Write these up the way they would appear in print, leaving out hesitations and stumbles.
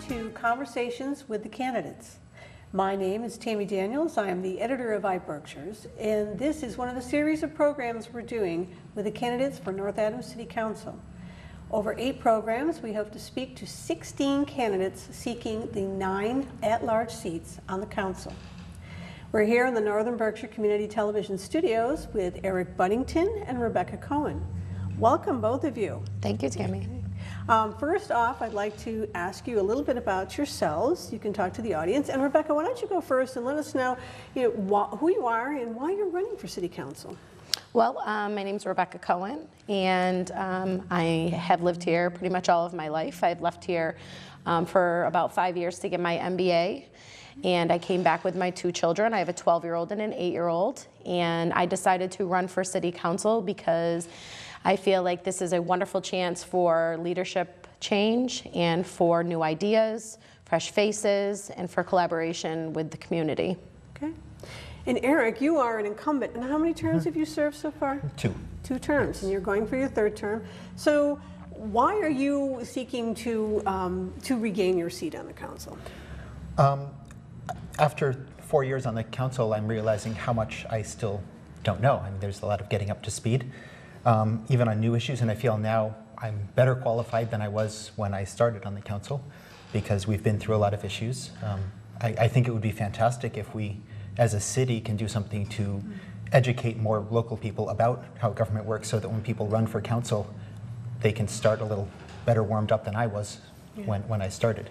to Conversations with the Candidates. My name is Tammy Daniels. I am the editor of iBerkshires, and this is one of the series of programs we're doing with the candidates for North Adams City Council. Over 8 programs, we hope to speak to 16 candidates seeking the 9 at-large seats on the council. We're here in the Northern Berkshire Community Television Studios with Eric Buddington and Rebecca Cohen. Welcome, both of you. Thank you, Tammy. First off, I'd like to ask you a little bit about yourselves. You can talk to the audience. And Rebecca, why don't you go first and let us know, who you are and why you're running for City Council. Well, my name's Rebecca Cohen, and I have lived here pretty much all of my life. I've left here for about 5 years to get my MBA, and I came back with my 2 children. I have a 12-year-old and an 8-year-old, and I decided to run for City Council because I feel like this is a wonderful chance for leadership change and for new ideas, fresh faces, and for collaboration with the community. Okay. And Eric, you are an incumbent, and how many terms have you served so far? 2. 2 terms, and you're going for your 3rd term. So why are you seeking to regain your seat on the council? After 4 years on the council, I'm realizing how much I still don't know. I mean, there's a lot of getting up to speed, even on new issues, and I feel now I'm better qualified than I was when I started on the council because we've been through a lot of issues. I think it would be fantastic if we, as a city, can do something to educate more local people about how government works so that when people run for council, they can start a little better warmed up than I was when I started.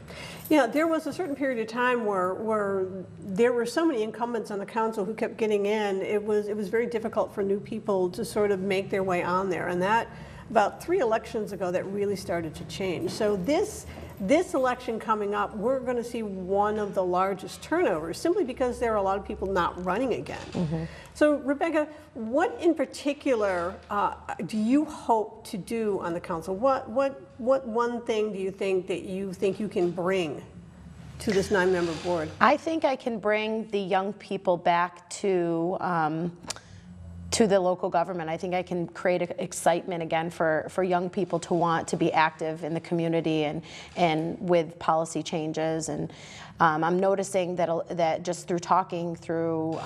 Yeah, there was a certain period of time where there were so many incumbents on the council who kept getting in. It was very difficult for new people to sort of make their way on there, and that about 3 elections ago that really started to change. So this election coming up, we're going to see one of the largest turnovers simply because there are a lot of people not running again. Mm-hmm. So Rebecca, what in particular do you hope to do on the council? What one thing do you think you can bring to this 9-member board? I think I can bring the young people back to the local government. I think I can create excitement again for young people to want to be active in the community and with policy changes. And I'm noticing that just through talking through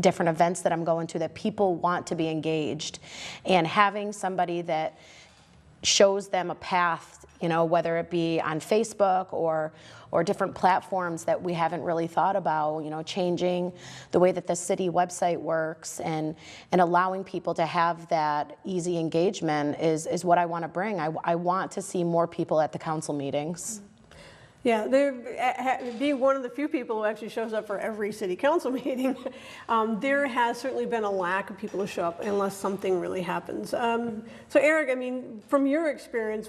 different events that I'm going to, that people want to be engaged, and having somebody that shows them a path, whether it be on Facebook or different platforms that we haven't really thought about, changing the way that the city website works and allowing people to have that easy engagement is what I want to bring. I want to see more people at the council meetings. Yeah, being one of the few people who actually shows up for every city council meeting, there has certainly been a lack of people who show up unless something really happens. So Eric, I mean, from your experience,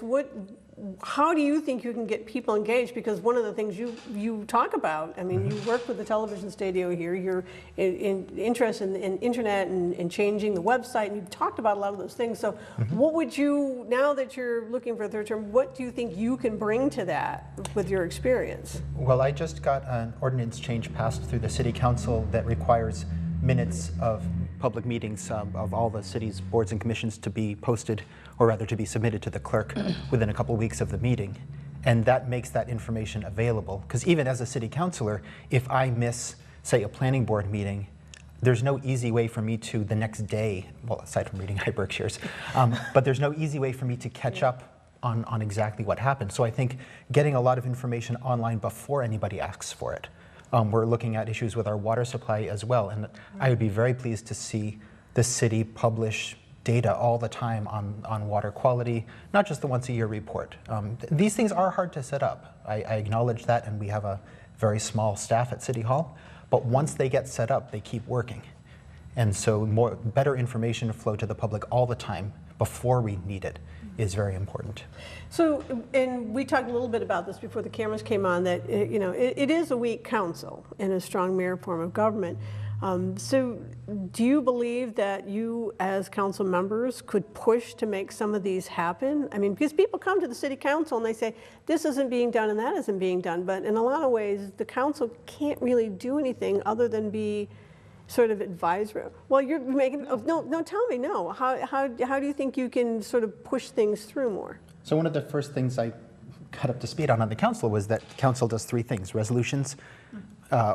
how do you think you can get people engaged? Because one of the things you talk about, I mean, you work with the television studio here, you're interested in internet and changing the website, and you've talked about a lot of those things. So what would you, now that you're looking for a 3rd term, what do you think you can bring to that with your experience? Well, I just got an ordinance change passed through the city council that requires minutes of public meetings of all the city's boards and commissions to be posted, or rather to be submitted to the clerk within a couple weeks of the meeting. And that makes that information available. Because even as a city councilor, if I miss, say, a planning board meeting, there's no easy way for me to the next day, well, aside from reading iBerkshires, but there's no easy way for me to catch up on exactly what happened. So I think getting a lot of information online before anybody asks for it. We're looking at issues with our water supply as well, and I would be very pleased to see the city publish data all the time on water quality, not just the once-a-year report. These things are hard to set up. I acknowledge that, and we have a very small staff at City Hall, but once they get set up, they keep working. And so better information flow to the public all the time before we need it is very important. So, and we talked a little bit about this before the cameras came on, that it is a weak council in a strong mayor form of government. So do you believe that you as council members could push to make some of these happen? I mean, because people come to the city council and they say, this isn't being done and that isn't being done, but in a lot of ways, the council can't really do anything other than be sort of advisory. Well, you're making, no, tell me, no. How do you think you can sort of push things through more? So one of the first things I got up to speed on the council was that council does three things: resolutions,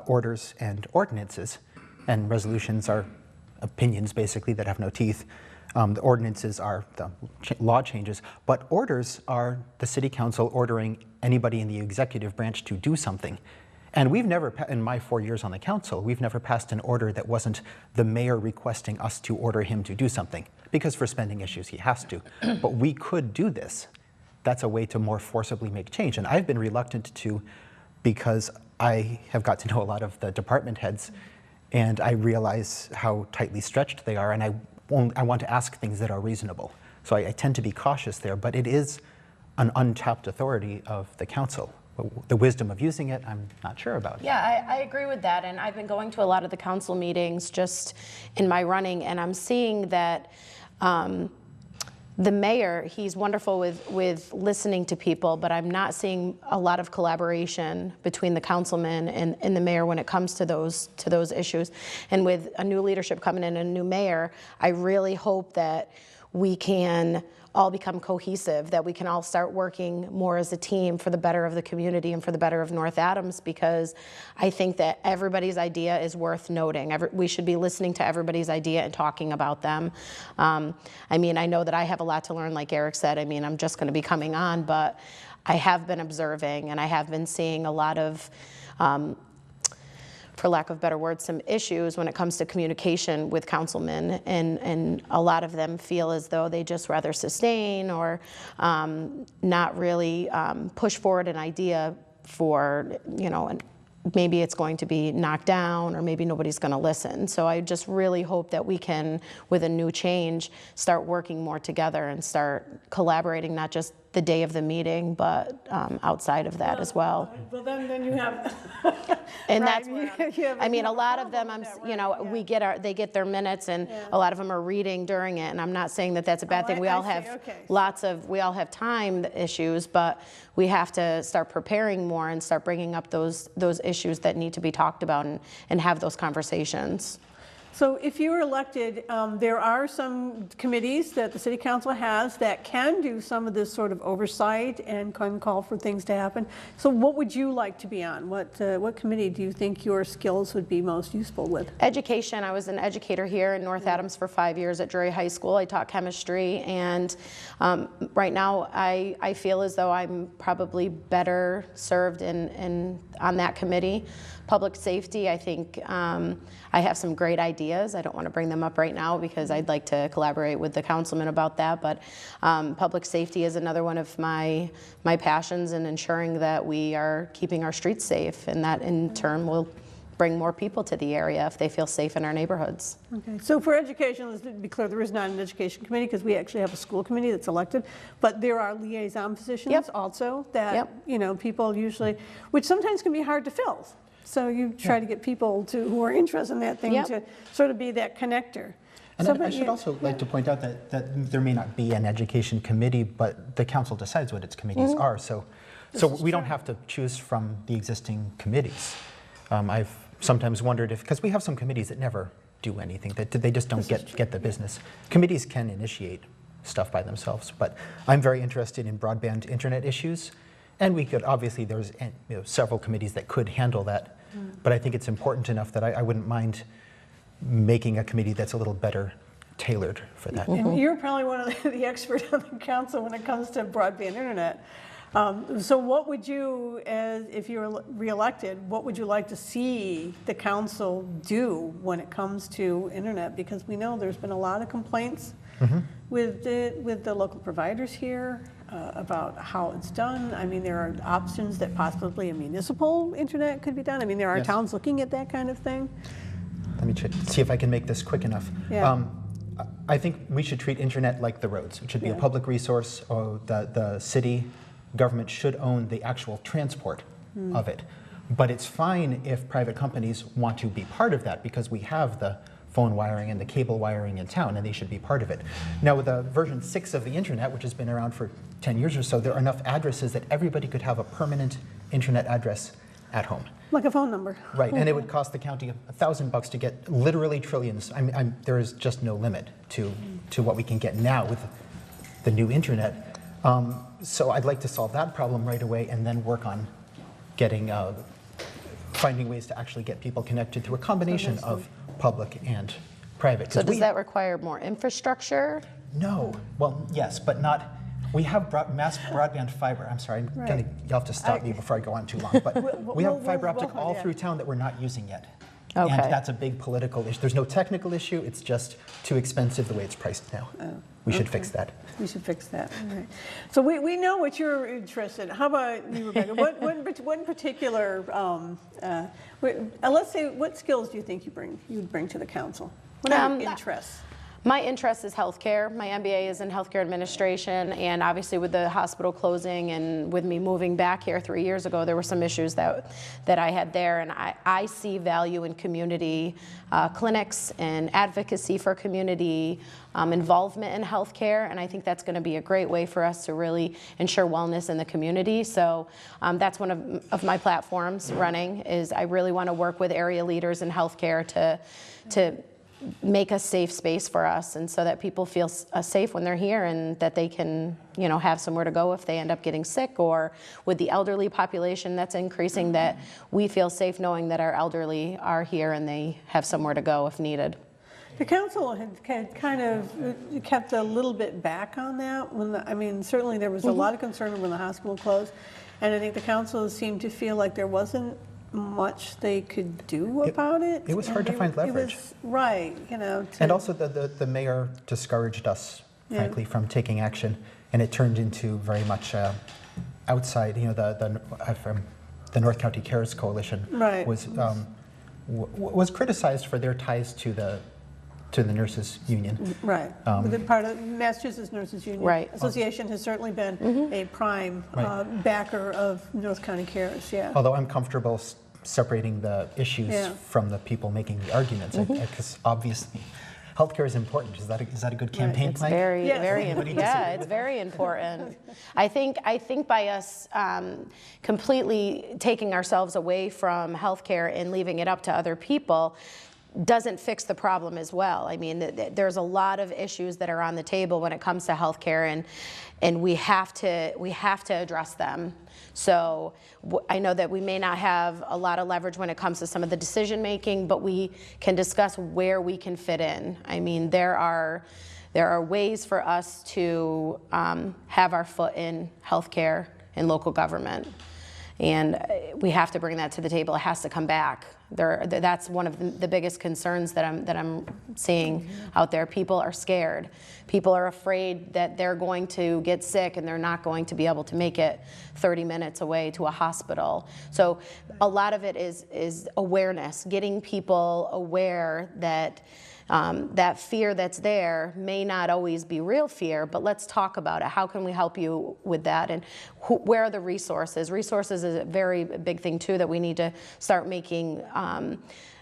orders, and ordinances. And resolutions are opinions, basically, that have no teeth. The ordinances are the law changes, but orders are the city council ordering anybody in the executive branch to do something. And we've never, in my 4 years on the council, we've never passed an order that wasn't the mayor requesting us to order him to do something, because for spending issues he has to. But we could do this. That's a way to more forcibly make change. And I've been reluctant to, because I have got to know a lot of the department heads, and I realize how tightly stretched they are, and I want to ask things that are reasonable. So I tend to be cautious there, but it is an untapped authority of the council. The wisdom of using it, I'm not sure about. Yeah, I agree with that, and I've been going to a lot of the council meetings just in my running, and I'm seeing that the mayor, he's wonderful with listening to people, but I'm not seeing a lot of collaboration between the councilman and the mayor when it comes to those issues. And with a new leadership coming in, a new mayor, I really hope that we can all become cohesive, that we can all start working more as a team for the better of the community and for the better of North Adams, because I think that everybody's idea is worth noting. We should be listening to everybody's idea and talking about them. I mean, I know that I have a lot to learn, like Eric said. I mean, I'm just going to be coming on, but I have been observing, and I have been seeing a lot of for lack of better words, some issues when it comes to communication with councilmen, and a lot of them feel as though they just rather sustain or not really push forward an idea for, you know, and maybe it's going to be knocked down, or maybe nobody's going to listen. So I just really hope that we can, with a new change, start working more together and start collaborating, not just the day of the meeting, but outside of that as well. Well, then you have. And Right, that's where you have I mean, a lot of them, problem with that, you know, right, they get their minutes, and Yeah. a lot of them are reading during it. And I'm not saying that that's a bad Oh, thing. We I all see, have okay. we all have time issues, but we have to start preparing more and start bringing up those issues that need to be talked about, and have those conversations. So if you were elected, there are some committees that the city council has that can do some of this sort of oversight and can call for things to happen. So what would you like to be on? What committee do you think your skills would be most useful with? Education. I was an educator here in North Adams for 5 years at Drury High School. I taught chemistry, and right now I feel as though I'm probably better served on that committee. Public safety, I think I have some great ideas. I don't want to bring them up right now because I'd like to collaborate with the councilman about that, but public safety is another one of my passions, in ensuring that we are keeping our streets safe, and that in turn will bring more people to the area if they feel safe in our neighborhoods. Okay, so for education, let's be clear, there is not an education committee because we actually have a school committee that's elected, but there are liaison positions Yep. also that, Yep. you know, people usually, which sometimes can be hard to fill. So you try to get people who are interested in that thing Yep. to sort of be that connector. And So, I but should yeah. also like to point out that there may not be an education committee, but the council decides what its committees are. So we don't have to choose from the existing committees. I've sometimes wondered if, because we have some committees that never do anything, that they just don't get the business. Committees can initiate stuff by themselves, but I'm very interested in broadband internet issues, and we could, obviously there's several committees that could handle that, but I think it's important enough that I wouldn't mind making a committee that's a little better tailored for that. And you're probably one of the experts on the council when it comes to broadband internet. So what would you, if you were reelected, what would you like to see the council do when it comes to internet? Because we know there's been a lot of complaints with the local providers here about how it's done. I mean, there are options that possibly a municipal internet could be done. I mean, there are Yes. towns looking at that kind of thing. Let me see if I can make this quick enough. Yeah. I think we should treat internet like the roads. It should be a Yeah. public resource. The city government should own the actual transport of it. But it's fine if private companies want to be part of that, because we have the phone wiring and the cable wiring in town, and they should be part of it. Now, with version 6 of the internet, which has been around for 10 years or so, there are enough addresses that everybody could have a permanent internet address at home. Like a phone number. Right, and it would cost the county $1,000 to get literally trillions. There is just no limit to what we can get now with the new internet. So I'd like to solve that problem right away and then work on getting, finding ways to actually get people connected through a combination of public and private. So does that require more infrastructure? No. Well, yes, but not. We have mass broadband fiber. I'm sorry, you'll have to stop me before I go on too long. But we have fiber optic all through town that we're not using yet. Okay. And that's a big political issue. There's no technical issue. It's just too expensive the way it's priced now. We should fix that. We should fix that. All right. So we know what you're interested in. How about you, Rebecca? What particular, let's say, what skills do you think you'd bring to the council? What are your interests? My interest is healthcare. My MBA is in healthcare administration, and obviously with the hospital closing and with me moving back here 3 years ago, there were some issues that I had there, and I see value in community clinics and advocacy for community involvement in healthcare, and I think that's going to be a great way for us to really ensure wellness in the community. So that's one of my platforms running, is I really want to work with area leaders in healthcare to make a safe space for us, and so that people feel safe when they're here, and that they can, have somewhere to go if they end up getting sick, or with the elderly population that's increasing, that we feel safe knowing that our elderly are here and they have somewhere to go if needed. The council had kind of kept a little bit back on that. Certainly there was a lot of concern when the hospital closed, and I think the council seemed to feel like there wasn't much they could do about it. It was hard to find leverage. Right, And also the mayor discouraged us, frankly, from taking action, and it turned into very much outside, the North County Cares Coalition was criticized for their ties to the nurses union. Right. The part of Massachusetts Nurses Union Association has certainly been a prime backer of North County Cares. Yeah. Although I'm comfortable separating the issues from the people making the arguments, because obviously healthcare is important. Is that a good campaign plan? It's very important. I think by us completely taking ourselves away from healthcare and leaving it up to other people doesn't fix the problem as well. I mean, there's a lot of issues that are on the table when it comes to healthcare, and we have to address them. So I know that we may not have a lot of leverage when it comes to some of the decision making, but we can discuss where we can fit in. I mean, there are ways for us to have our foot in healthcare and local government, and we have to bring that to the table. It has to come back. That's one of the biggest concerns that I'm seeing out there. People are scared. People are afraid that they're going to get sick and they're not going to be able to make it 30 minutes away to a hospital. So a lot of it is awareness, getting people aware that that fear that's there may not always be real fear, but let's talk about it. How can we help you with that? And where are the resources? Resources is a very big thing too that we need to start making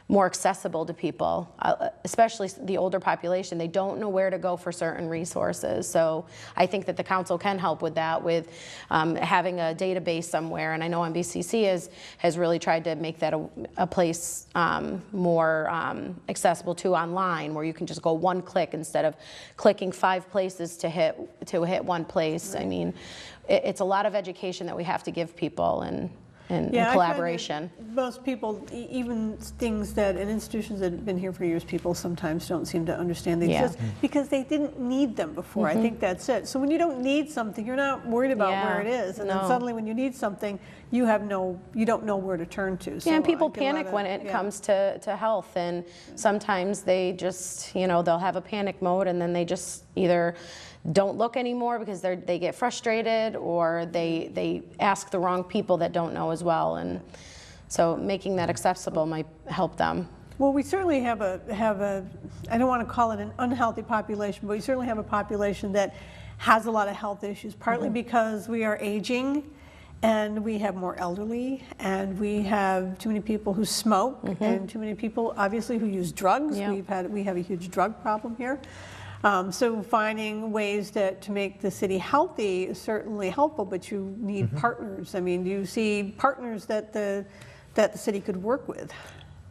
more accessible to people, especially the older population. They don't know where to go for certain resources. So I think that the council can help with that, with having a database somewhere. And I know MBCC has really tried to make that a place more accessible to online, where you can just go one click instead of clicking 5 places to hit one place. I mean, it's a lot of education that we have to give people, and collaboration. Most people, even things that in institutions that have been here for years, people sometimes don't seem to understand they exist because they didn't need them before. I think that's it. So when you don't need something, you're not worried about where it is, and then suddenly when you need something, you don't know where to turn to. So and people panic when it comes to health, and sometimes they just, they'll have a panic mode, and then they just either don't look anymore because they get frustrated, or they ask the wrong people that don't know as well. And so making that accessible might help them. Well, we certainly have a I don't want to call it an unhealthy population, but we certainly have a population that has a lot of health issues, partly because we are aging, and we have more elderly, and we have too many people who smoke, and too many people, obviously, who use drugs. We have a huge drug problem here. So finding ways to make the city healthy is certainly helpful, but you need partners. I mean, do you see partners that the city could work with?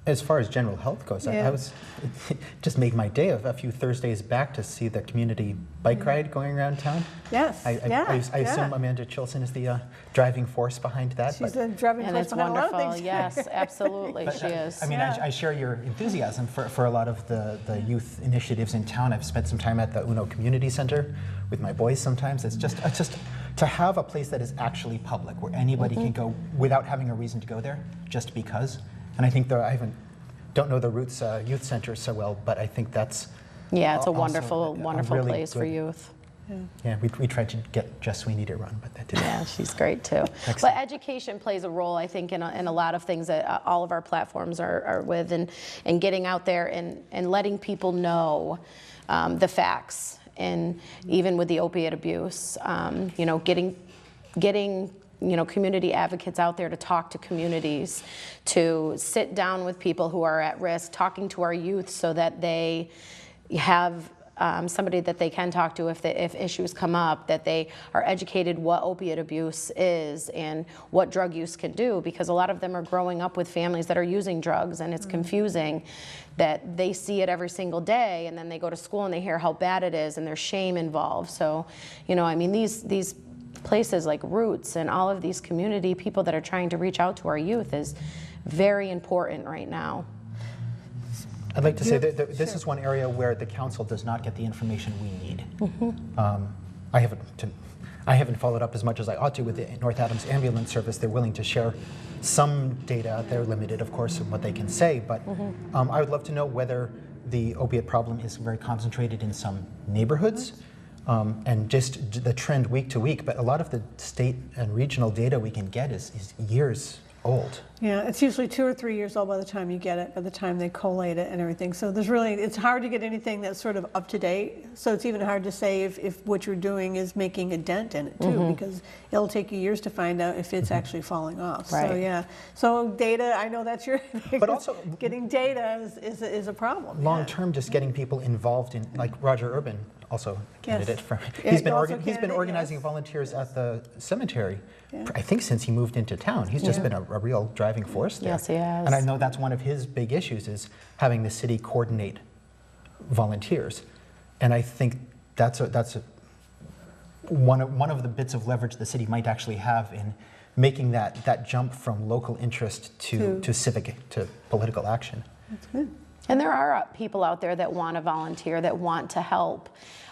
As far as general health goes, Yeah. it just made my day a few Thursdays back to see the community bike ride going around town. Yes, I yeah. assume Amanda Chilson is the driving force behind that. She's but- the driving And force it's behind a lot of wonderful. things. Yes, absolutely, she is. I mean, Yeah. I share your enthusiasm for a lot of the youth initiatives in town. I've spent some time at the Uno Community Center with my boys sometimes. It's just to have a place that is actually public, where anybody can go without having a reason to go there, just because. And I think don't know the Roots Youth Center so well, but I think that's Yeah, it's a also wonderful, wonderful really place for good- youth. Yeah, we tried to get Jess Sweeney to run, but that didn't. Yeah, she's great too. But education plays a role, I think, in a lot of things that all of our platforms are with, and getting out there and letting people know the facts, and even with the opiate abuse, getting community advocates out there to talk to communities, to sit down with people who are at risk, talking to our youth so that they have somebody that they can talk to if issues come up, that they are educated what opiate abuse is and what drug use can do, because a lot of them are growing up with families that are using drugs, and it's confusing that they see it every single day, and then they go to school and they hear how bad it is, and there's shame involved. So, I mean, these places like Roots and all of these community people that are trying to reach out to our youth is very important right now. I'd like to say that this is one area where the council does not get the information we need. I haven't followed up as much as I ought to with the North Adams Ambulance Service. They're willing to share some data. They're limited, of course, in what they can say, but I would love to know whether the opiate problem is very concentrated in some neighborhoods, and just the trend week to week. But a lot of the state and regional data we can get is years old. Yeah, it's usually 2 or 3 years old by the time you get it, by the time they collate it and everything. So it's hard to get anything that's sort of up to date. So it's even hard to say if what you're doing is making a dent in it too, because it'll take you years to find out if it's actually falling off. So Right. yeah, so data, I know that's your thing. But also- getting data is a problem. Long term, just getting people involved in, like Roger Urban, also a candidate for. Yeah, He's been also he's been candidate, organizing yes. volunteers at the cemetery. Yeah. I think since he moved into town, he's just Yeah. been a real driving force there. Yes, he has. And I know that's one of his big issues, is having the city coordinate volunteers. And I think that's one of the bits of leverage the city might actually have in making that jump from local interest to political action. And there are people out there that want to volunteer, that want to help.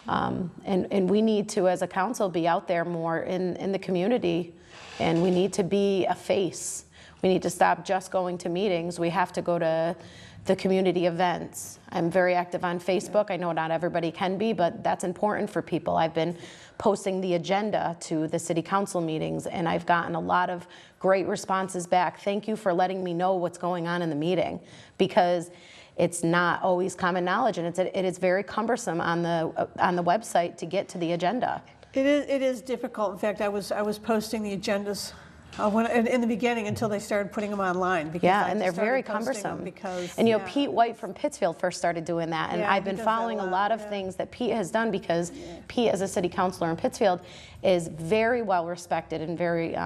And we need to, as a council, be out there more in the community, and we need to be a face. We need to stop just going to meetings. We have to go to the community events. I'm very active on Facebook. I know not everybody can be, but that's important for people. I've been posting the agenda to the city council meetings, and I've gotten a lot of great responses back. Thank you for letting me know what's going on in the meeting, because it's not always common knowledge, and it is very cumbersome on the website to get to the agenda. It is difficult. In fact, I was posting the agendas in the beginning until they started putting them online. Because Yeah, I and they're just started very posting them cumbersome. Because, And yeah. Pete White from Pittsfield first started doing that, and Yeah, I've he been does that a following a lot, lot of yeah. things that Pete has done, because Pete, as a city councilor in Pittsfield, is very well respected and very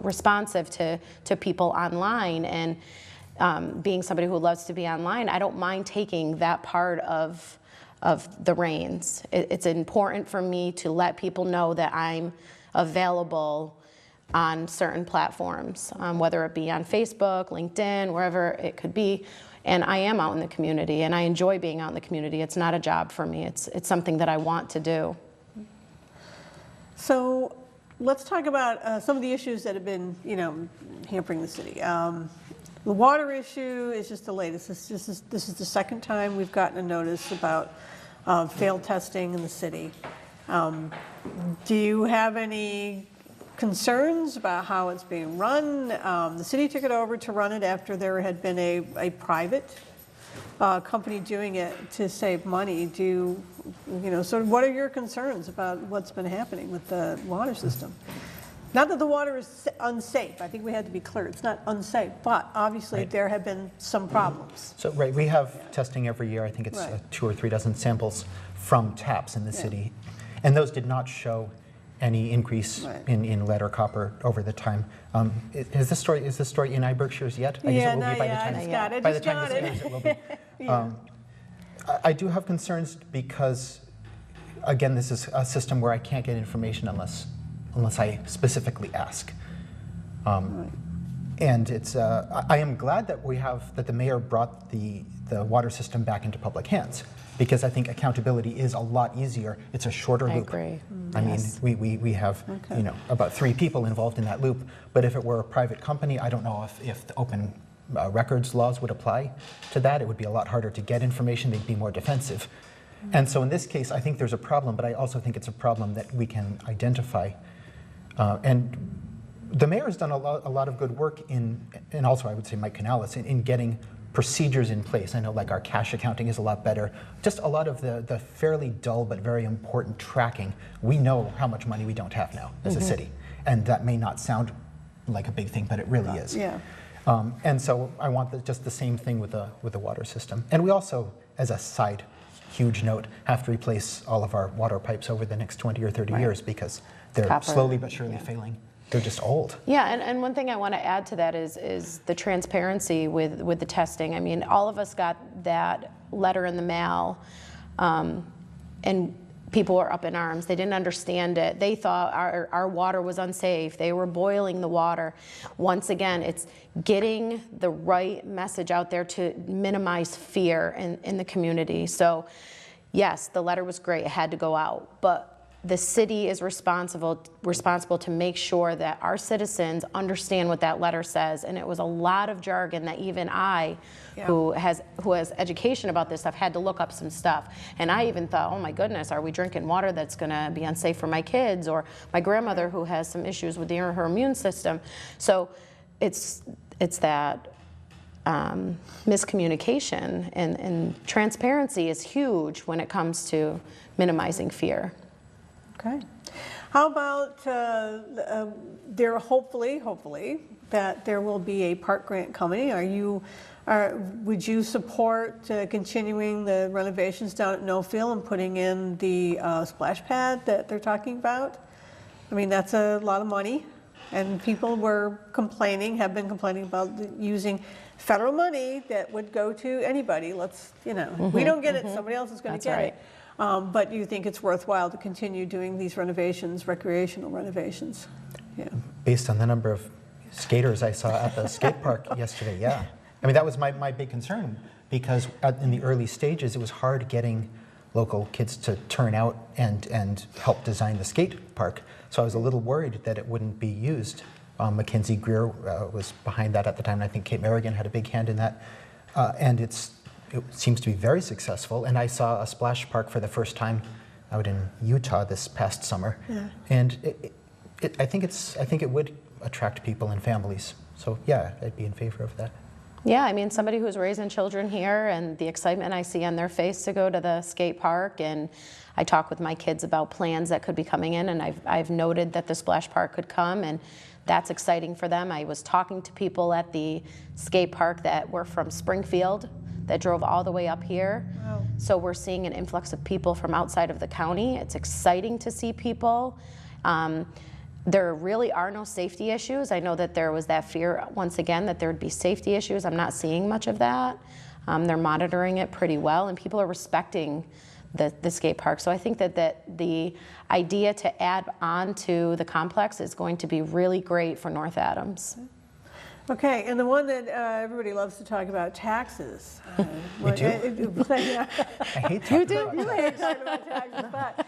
responsive to people online. And being somebody who loves to be online, I don't mind taking that part of the reins. It's important for me to let people know that I'm available on certain platforms, whether it be on Facebook, LinkedIn, wherever it could be. And I am out in the community, and I enjoy being out in the community. It's not a job for me. It's something that I want to do. So let's talk about some of the issues that have been, hampering the city. The water issue is just the latest. This is the second time we've gotten a notice about failed testing in the city. Do you have any concerns about how it's being run? The city took it over to run it after there had been a private company doing it to save money. So what are your concerns about what's been happening with the water system? Not that the water is unsafe. I think we had to be clear. It's not unsafe, but obviously there have been some problems. So, right, we have testing every year. I think it's Right. 2 or 3 dozen samples from taps in the city. And those did not show any increase in lead or copper over the time. Is this story in iBerkshires yet? I guess it will be by the time. By the time this airs, it will be. I do have concerns because, again, this is a system where I can't get information unless I specifically ask. And it's I am glad that that the mayor brought the water system back into public hands, because I think accountability is a lot easier. It's a shorter loop. I agree. I mean, we have about 3 people involved in that loop. But if it were a private company, I don't know if the open records laws would apply to that. It would be a lot harder to get information. They'd be more defensive. And so in this case, I think there's a problem, but I also think it's a problem that we can identify. And the mayor has done a lot of good work and also I would say Mike Canales, in getting procedures in place. I know like our cash accounting is a lot better. Just a lot of the fairly dull but very important tracking. We know how much money we don't have now as a city. And that may not sound like a big thing, but it really is. Yeah. And so I want just the same thing with the water system. And we also, as a side huge note, have to replace all of our water pipes over the next 20 or 30 years because they're slowly but surely failing. They're just old. Yeah, and one thing I want to add to that is the transparency with the testing. I mean, all of us got that letter in the mail, and people were up in arms. They didn't understand it. They thought our water was unsafe. They were boiling the water. Once again, it's getting the right message out there to minimize fear in the community. So yes, the letter was great. It had to go out. But the city is responsible to make sure that our citizens understand what that letter says. And it was a lot of jargon that even I, who has education about this stuff, had to look up some stuff. And I even thought, oh my goodness, are we drinking water that's gonna be unsafe for my kids, or my grandmother who has some issues with her immune system. So it's that miscommunication, and transparency is huge when it comes to minimizing fear. Okay. How about there hopefully that there will be a park grant coming? Would you support continuing the renovations down at Nofield and putting in the splash pad that they're talking about? I mean, that's a lot of money, and people have been complaining about using federal money that would go to anybody. We don't get it, somebody else is going to get it. But you think it's worthwhile to continue doing these renovations, recreational renovations? Yeah. Based on the number of skaters I saw at the skate park yesterday, yeah. I mean, that was my big concern, because in the early stages, it was hard getting local kids to turn out and help design the skate park. So I was a little worried that it wouldn't be used. Mackenzie Greer was behind that at the time, and I think Kate Merrigan had a big hand in that. And it seems to be very successful, and I saw a splash park for the first time out in Utah this past summer, and I think it would attract people and families. So yeah, I'd be in favor of that. Yeah, I mean, somebody who's raising children here, and the excitement I see on their face to go to the skate park, and I talk with my kids about plans that could be coming in, and I've noted that the splash park could come, and that's exciting for them. I was talking to people at the skate park that were from Springfield, that drove all the way up here. Wow. So we're seeing an influx of people from outside of the county. It's exciting to see people. There really are no safety issues. I know that there was that fear, once again, that there would be safety issues. I'm not seeing much of that. They're monitoring it pretty well, and people are respecting the skate park. So I think that the idea to add on to the complex is going to be really great for North Adams. Okay, and the one that everybody loves to talk about, taxes. You do? I hate talking about taxes. You hate talking about taxes, but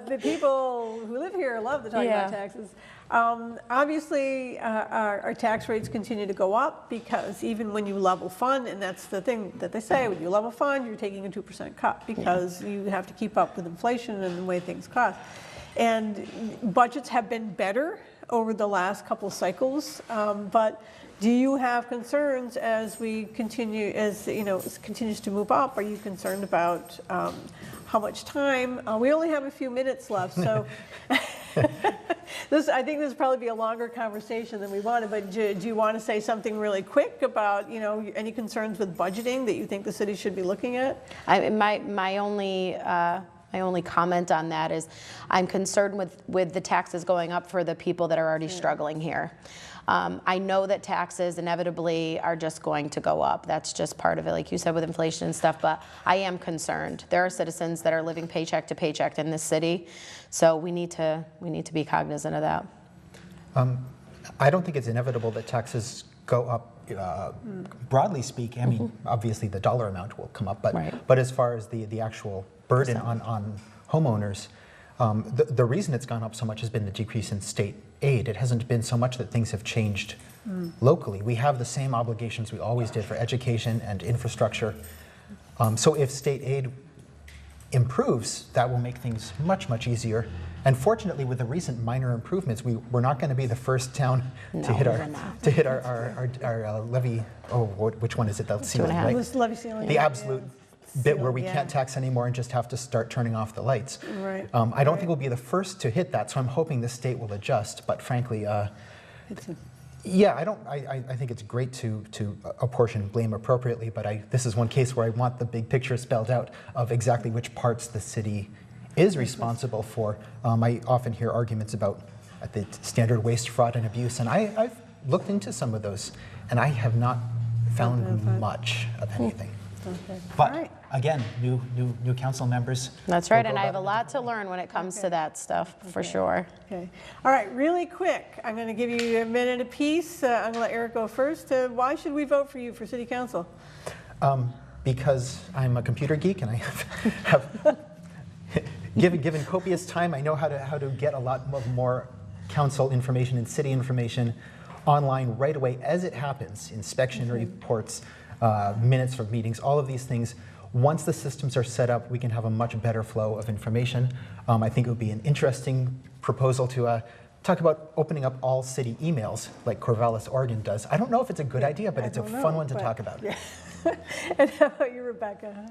the people who live here love to talk about taxes. Obviously, our tax rates continue to go up, because even when you level fund, and that's the thing that they say, when you level fund, you're taking a 2% cut, because you have to keep up with inflation and the way things cost. And budgets have been better over the last couple of cycles, but do you have concerns as we continue, it continues to move up? Are you concerned about how much time? We only have a few minutes left, so I think this will probably be a longer conversation than we wanted, but do you want to say something really quick about, any concerns with budgeting that you think the city should be looking at? My my only comment on that is I'm concerned with the taxes going up for the people that are already struggling here. I know that taxes inevitably are just going to go up. That's just part of it, like you said, with inflation and stuff, but I am concerned. There are citizens that are living paycheck to paycheck in this city, so we need to be cognizant of that. I don't think it's inevitable that taxes go up. Broadly speaking, I mean, obviously the dollar amount will come up, but Right. but as far as the actual burden on homeowners, the reason it's gone up so much has been the decrease in state aid. It hasn't been so much that things have changed locally. We have the same obligations we always did for education and infrastructure. So if state aid improves, that will make things much, much easier. And fortunately, with the recent minor improvements, we're not going to be the first town to hit our levy. Oh, which one is it? The ceiling, 2.5. right? It was levy ceiling. The absolute bit where we Yeah. can't tax anymore and just have to start turning off the lights. Right. I don't think we'll be the first to hit that, so I'm hoping the state will adjust. But frankly, yeah, I think it's great to apportion blame appropriately, but this is one case where I want the big picture spelled out of exactly which parts the city is responsible for. I often hear arguments about the standard waste, fraud, and abuse, and I've looked into some of those, and I have not found much of anything. Okay. But All right. again, new council members. That's will right, go and I have a about it lot to learn when it comes to that stuff, for sure. Okay. All right, really quick. I'm going to give you a minute apiece. I'm going to let Eric go first. Why should we vote for you for city council? Because I'm a computer geek and I have given copious time, I know how to get a lot more council information and city information online right away as it happens. Inspection reports, minutes from meetings, all of these things. Once the systems are set up, we can have a much better flow of information. I think it would be an interesting proposal to talk about opening up all city emails like Corvallis, Oregon does. I don't know if it's a good idea, but it's a fun one to talk about. Yeah. And how about you, Rebecca?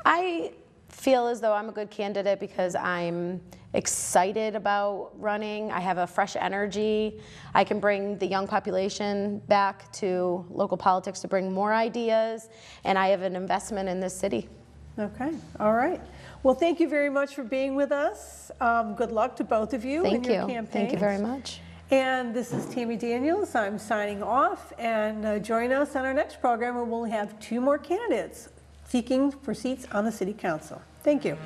I feel as though I'm a good candidate because I'm excited about running. I have a fresh energy. I can bring the young population back to local politics to bring more ideas, and I have an investment in this city. Okay, all right. Well, thank you very much for being with us. Good luck to both of you in your campaigns. Thank you very much. And this is Tammy Daniels. I'm signing off, and join us on our next program where we'll have 2 more candidates seeking for seats on the City Council. Thank you.